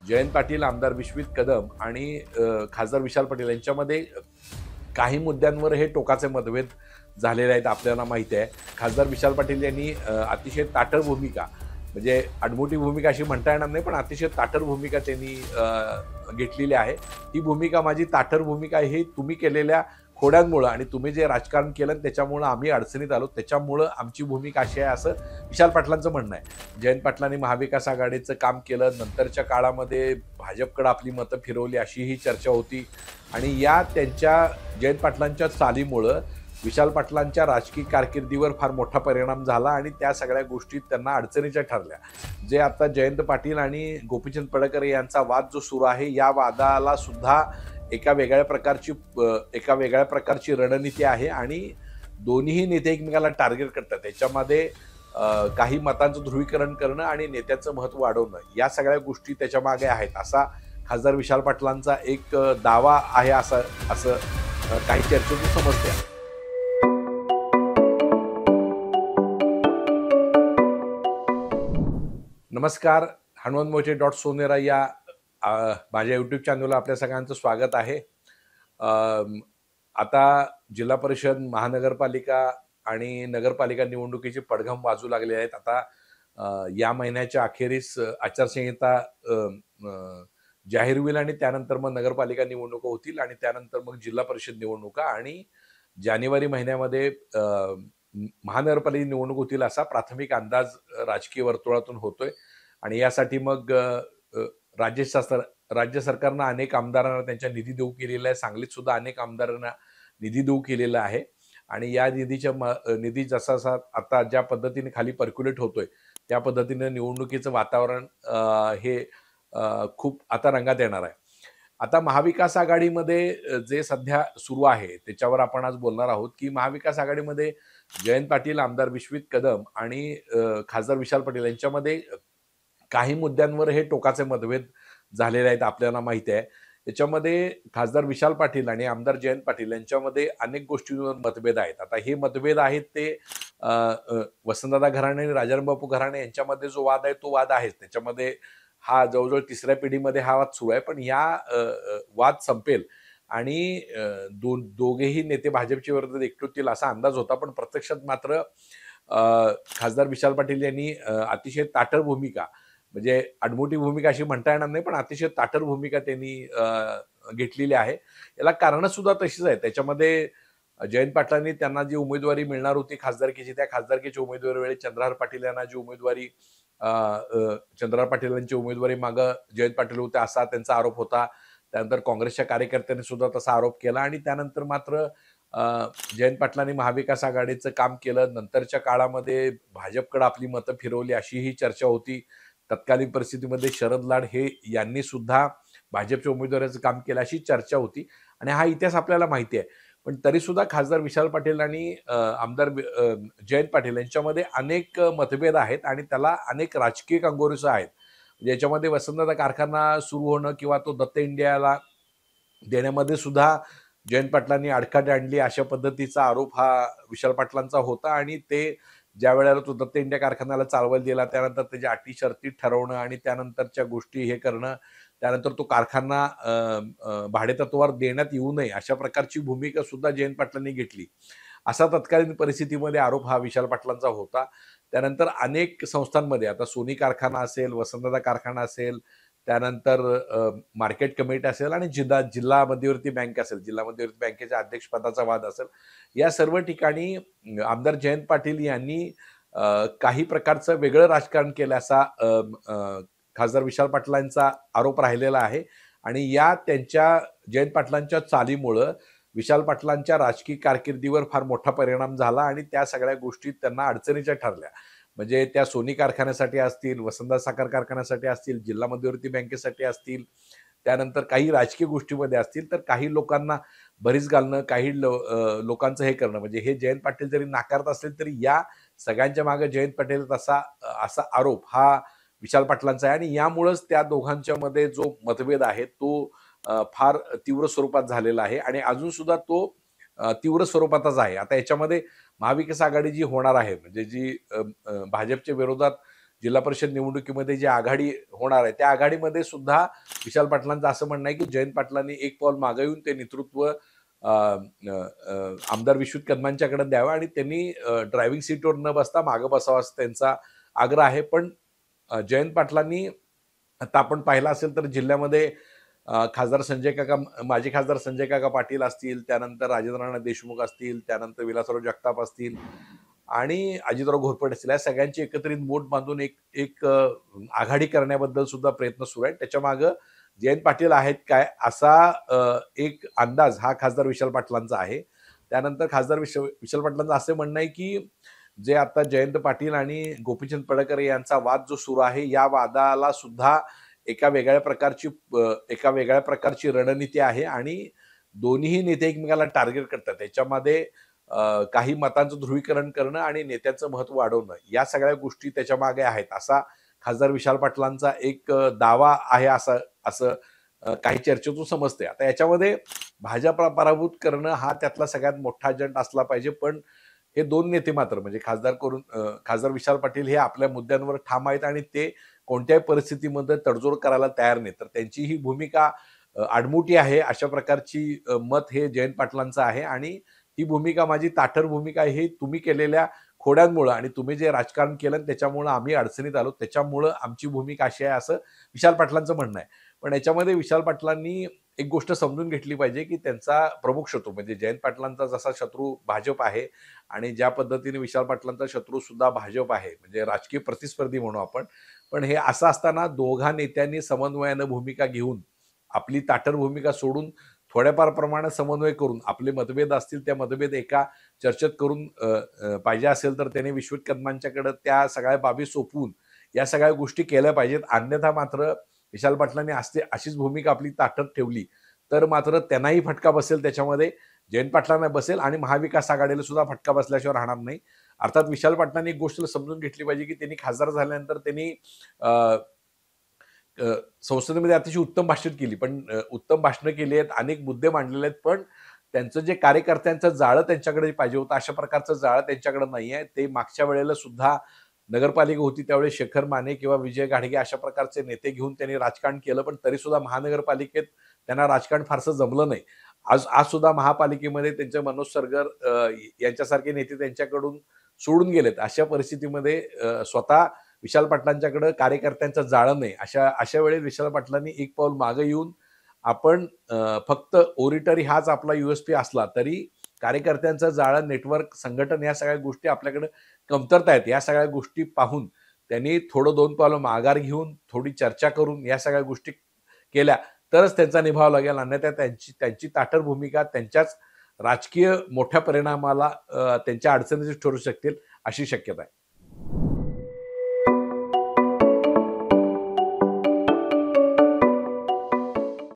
जयंत पाटील, आमदार विश्वित कदम आणि खासदार विशाल पाटील यांच्यामध्ये काही मुद्द्यांवर हे टोकाचे मतभेद झालेले आहेत आपल्याला माहिती आहे. खासदार विशाल पाटील यांनी अतिशय ताठर भूमिका, म्हणजे आडमोठी भूमिका अशी म्हणता येणार नाही, पण अतिशय ताठर भूमिका त्यांनी घेतलेली आहे. ही भूमिका माझी ताठर भूमिका ही तुम्ही केलेल्या खोड्यांमुळं आणि तुम्ही जे राजकारण केलं त्याच्यामुळं आम्ही अडचणीत आलो, त्याच्यामुळं आमची भूमिका अशी आहे, असं विशाल पाटलांचं म्हणणं आहे. जयंत पाटलांनी महाविकास आघाडीचं काम केलं, नंतरच्या काळामध्ये भाजपकडे आपली मतं फिरवली अशी ही चर्चा होती आणि या त्यांच्या जयंत पाटलांच्या चालीमुळं विशाल पाटलांच्या राजकीय कारकिर्दीवर फार मोठा परिणाम झाला आणि त्या सगळ्या गोष्टी त्यांना अडचणीच्या ठरल्या. जे आता जयंत पाटील आणि गोपीचंद पडळकर यांचा वाद जो सुरू आहे, या वादाला सुद्धा एका वेगळ्या प्रकारची रणनीती आहे आणि दोन्हीही नेते एकमेकाला टार्गेट करतात. त्याच्यामध्ये काही मतांचं ध्रुवीकरण करणं आणि नेत्याचं महत्त्व वाढवणं, या सगळ्या गोष्टी त्याच्या मागे आहेत, असा खासदार विशाल पाटलांचा एक दावा आहे, असं काही चर्चेतून समजते. नमस्कार, हनुमंत मोहिते .सोनेरा या माझ्या यूट्यूब चॅनलला आपल्या सगळ्यांचं स्वागत आहे. आता जिल्हा परिषद, महानगरपालिका आणि नगरपालिका निवडणुकीचे पडघम वाजू लागले आहेत. आता या महिन्याच्या अखेरीस आचारसंहिता जाहीर होईल आणि त्यानंतर मग नगरपालिका निवडणुका होतील आणि त्यानंतर मग जिल्हा परिषद निवडणुका आणि जानेवारी महिन्यामध्ये महानगरपालिका निवडणूक होतील असा प्राथमिक अंदाज राजकीय वर्तुळातून होतोय. आणि यासाठी मग राज्य सरकारनं अनेक आमदारांना त्यांच्या निधी देऊ केलेला आहे. सांगलीत सुद्धा अनेक आमदारांना निधी देऊ केलेला आहे आणि या निधी जसा आता ज्या पद्धतीने खाली पर्क्युलेट होतोय त्या पद्धतीने निवडणुकीचं वातावरण हे खूप आता रंगात येणार आहे. आता महाविकास आघाडीमध्ये जे सध्या सुरू आहे त्याच्यावर आपण आज बोलणार आहोत की महाविकास आघाडीमध्ये जयंत पाटील, आमदार विश्वित कदम आणि खासदार विशाल पाटील यांच्यामध्ये काही मुद्द्यांवर हे टोकाचे मतभेद झालेले आहेत आपल्याला माहिती आहे. त्याच्यामध्ये खासदार विशाल पाटील आणि आमदार जयंत पाटील यांच्यामध्ये अनेक गोष्टींवर मतभेद आहेत. आता हे मतभेद आहेत ते वसंतदादा घराणे आणि राजारामबापू घराणे यांच्यामध्ये जो वाद आहे तो वाद आहेच. त्याच्यामध्ये हा जवळजवळ तिसऱ्या पिढीमध्ये हा वाद सुरू आहे, पण या वाद संपेल आणि दोघेही नेते भाजपच्या विरोधात एकटूतील असा अंदाज होता. पण प्रत्यक्षात मात्र खासदार विशाल पाटील यांनी अतिशय ताठर भूमिका, म्हणजे आडमोठी भूमिका अशी म्हणता येणार नाही, पण अतिशय ताठर भूमिका त्यांनी घेतलेली आहे. याला कारणं सुद्धा तशीच आहे. त्याच्यामध्ये जयंत पाटलांनी त्यांना जी उमेदवारी मिळणार होती खासदारकीची, त्या खासदारकीच्या उमेदवारी वेळी चंद्रहार पाटील यांना जी उमेदवारी चंद्रहार पाटीलांची उमेदवारी मागं जयंत पाटील होते असा त्यांचा आरोप होता. त्यानंतर काँग्रेसच्या कार्यकर्त्यांनी सुद्धा तसा आरोप केला आणि त्यानंतर मात्र जयंत पाटलांनी महाविकास आघाडीचं काम केलं. नंतरच्या काळामध्ये भाजपकडे आपली मतं फिरवली अशी ही चर्चा होती. तत्कालीन परिस्थितीमध्ये शरद लाड हे यांनी सुद्धा भाजपच्या उमेदवाराचं काम केलं अशी चर्चा होती आणि हा इतिहास आपल्याला माहिती आहे. पण तरी सुद्धा खासदार विशाल पाटील आणि आमदार जयंत पाटील यांच्यामध्ये अनेक मतभेद आहेत आणि त्याला अनेक राजकीय कंगोरेसं आहेत. याच्यामध्ये वसंतदादा कारखाना सुरू होणं किंवा तो दत्त इंडियाला देण्यामध्ये सुद्धा जयंत पाटलांनी आडकाठी आणली अशा पद्धतीचा आरोप हा विशाल पाटलांचा होता आणि ते ज्या वेळेला तो दत्त इंडिया कारखान्याला चालवायला दिला त्यानंतर त्याच्या अटी शर्ती ठरवणं आणि त्यानंतरच्या गोष्टी हे करणं, त्यानंतर तो कारखाना भाडेतत्वावर देण्यात येऊ नये अशा प्रकारची भूमिका सुद्धा जयंत पाटलांनी घेतली असा तत्कालीन परिस्थितीमध्ये आरोप हा विशाल पाटलांचा होता. त्यानंतर अनेक संस्थांमध्ये, आता सोनी कारखाना असेल, वसंतदादा कारखाना असेल, त्यानंतर मार्केट कमिटी असेल आणि जिल्हा मध्यवर्ती बँक असेल, जिल्हा मध्यवर्ती बँकेच्या अध्यक्षपदाचा वाद असेल, या सर्व ठिकाणी आमदार जयंत पाटील यांनी काही प्रकारचं वेगळं राजकारण केलं असा खासदार विशाल पाटलांचा आरोप राहिलेला आहे आणि या त्यांच्या जयंत पाटलांच्या चालीमुळं विशाल पाटलांच्या राजकीय कारकिर्दीवर फार मोठा परिणाम झाला आणि त्या सगळ्या गोष्टी त्यांना अडचणीच्या ठरल्या. म्हणजे त्या सोनी कारखान्यासाठी असतील, वसंतदादा साखर कारखान्यासाठी असतील, जिल्हा मध्यवर्ती बँकेसाठी असतील, त्यानंतर काही राजकीय गोष्टीमध्ये असतील, तर काही लोकांना भरीस घालणं, काही लोकांचं हे करणं, म्हणजे हे जयंत पाटील जरी नाकारत असतील तरी या सगळ्यांच्या मागे जयंत पाटील असा आरोप हा विशाल पाटलांचा आहे आणि यामुळेच त्या दोघांच्या मध्ये जो मतभेद आहे तो फार तीव्र स्वरूपात झालेला आहे आणि अजून सुद्धा तो तीव्र स्वरूपातच आहे. आता याच्यामध्ये महाविकास आघाडी जी होणार आहे, म्हणजे जी भाजपच्या विरोधात जिल्हा परिषद निवडणुकीमध्ये जी आघाडी होणार आहे त्या आघाडीमध्ये सुद्धा विशाल पाटलांचं असं म्हणणं आहे की जयंत पाटलांनी एक पाऊल मागे येऊन ते नेतृत्व आमदार विश्वजित कदमांच्याकडे द्यावं आणि त्यांनी ड्रायव्हिंग सीटवर न बसता मागे बसावं असं त्यांचा आग्रह आहे. पण जयंत पाटलांनी आता आपण पाहिलं असेल तर जिल्ह्यामध्ये खासदार संजय काका माजी खासदार संजय काका पाटील असतील, त्यानंतर राजेंद्रनाथ देशमुख असतील, त्यानंतर विलासराव जगताप असतील आणि अजितराव घोरपडे असतील, या सगळ्यांची एकत्रित बोट बांधून एक एक आघाडी करण्याबद्दल सुद्धा प्रयत्न सुरू आहेत. त्याच्या मागे जयंत पाटील आहेत काय असा एक अंदाज हा खासदार विशाल पाटलांचा आहे. त्यानंतर खासदार विशाल पाटलांचं असे म्हणणं आहे की जे आता जयंत पाटील आणि गोपीचंद पडळकर यांचा वाद जो सुरू आहे या वादाला सुद्धा एका वेगळ्या प्रकारची रणनीती आहे आणि दोन्हीही नेते एकमेकाला टार्गेट करतात. त्याच्यामध्ये काही मतांचं ध्रुवीकरण करणं आणि नेत्याचं महत्व वाढवणं या सगळ्या गोष्टी त्याच्या मागे आहेत असा खासदार विशाल पाटलांचा एक दावा आहे असं असं काही चर्चेतून समजते. आता याच्यामध्ये भाजपला पराभूत करणं हा त्यातला सगळ्यात मोठा अजेंडा असला पाहिजे. पण हे दोन नेते मात्र म्हणजे खासदार विशाल पाटील हे आपल्या मुद्द्यांवर ठाम आहेत आणि ते कोणत्याही परिस्थितीमध्ये तडजोड करायला तयार नाही. तर त्यांची ही भूमिका आडमुठी आहे अशा प्रकारची मत हे जयंत पाटलांचं आहे आणि ही भूमिका माझी ताठर भूमिका आहे. हे तुम्ही केलेल्या खोड्यांमुळे आणि तुम्ही जे राजकारण केलं त्याच्यामुळे आम्ही अडचणीत आलो, त्याच्यामुळं आमची भूमिका अशी आहे असं विशाल पाटलांचं म्हणणं आहे. पण याच्यामध्ये विशाल पाटलांनी एक गोष्ट समजून घेतली पाहिजे की त्यांचा प्रमुख शत्रू म्हणजे जयंत पाटलांचा जसा शत्रू भाजप आहे आणि ज्या पद्धतीने विशाल पाटलांचा शत्रू सुद्धा भाजप आहे म्हणजे राजकीय प्रतिस्पर्धी म्हणू आपण. पण हे असं असताना दोघा नेत्यांनी समन्वयानं भूमिका घेऊन आपली ताठर भूमिका सोडून थोड्याफार प्रमाणात समन्वय करून आपले मतभेद असतील त्या मतभेद एका चर्चेत करून पाहिजे असेल तर त्याने विश्वजित कदमांच्याकडे त्या सगळ्या बाबी सोपवून या सगळ्या गोष्टी केल्या पाहिजेत. अन्यथा मात्र विशाल पाटलांनी अशीच भूमिका आपली ताठर ठेवली तर मात्र त्यांनाही फटका बसेल, त्याच्यामध्ये जयंत पाटलांना बसेल आणि महाविकास आघाडीला सुद्धा फटका बसल्याशिवाय राहणार नाही. अर्थात विशाल पाटलांनी एक गोष्ट समजून घेतली पाहिजे की त्यांनी खासदार झाल्यानंतर त्यांनी संसदेमध्ये अतिशय उत्तम भाषण केली, पण उत्तम भाषणं केली आहेत, अनेक मुद्दे मांडलेले आहेत, पण त्यांचं जे कार्यकर्त्यांचं जाळं त्यांच्याकडे पाहिजे होतं अशा प्रकारचं जाळं त्यांच्याकडे नाही आहे. ते मागच्या वेळेला सुद्धा नगरपालिका होती त्यावेळी शेखर माने किंवा विजय घाडगे अशा प्रकारचे नेते घेऊन त्यांनी राजकारण केलं, पण तरी सुद्धा महानगरपालिकेत त्यांना राजकारण फारसं जमलं नाही. आज सुद्धा महापालिकेमध्ये त्यांचे मनोज सरगर यांच्यासारखे नेते त्यांच्याकडून सोडून गेलेत. अशा परिस्थितीमध्ये स्वतः विशाल पाटलांच्याकडे कार्यकर्त्यांचं जाळं नाही. अशा वेळेस विशाल पाटलांनी एक पाऊल मागे येऊन आपण फक्त ओरिटरी हाच आपला USP असला तरी कार्यकर्त्यांचं जाळं, नेटवर्क, संघटन या सगळ्या गोष्टी आपल्याकडे कमतरता आहेत. या सगळ्या गोष्टी पाहून त्यांनी थोडं 2 पावलं माघार घेऊन थोडी चर्चा करून या सगळ्या गोष्टी केल्या तरच त्यांचा निभाव लागेल. अन्यथा त्यांची ताठर भूमिका त्यांच्याच राजकीय मोठ्या परिणामाला त्यांच्या अडचणीची ठरू शकतील अशी शक्यता आहे.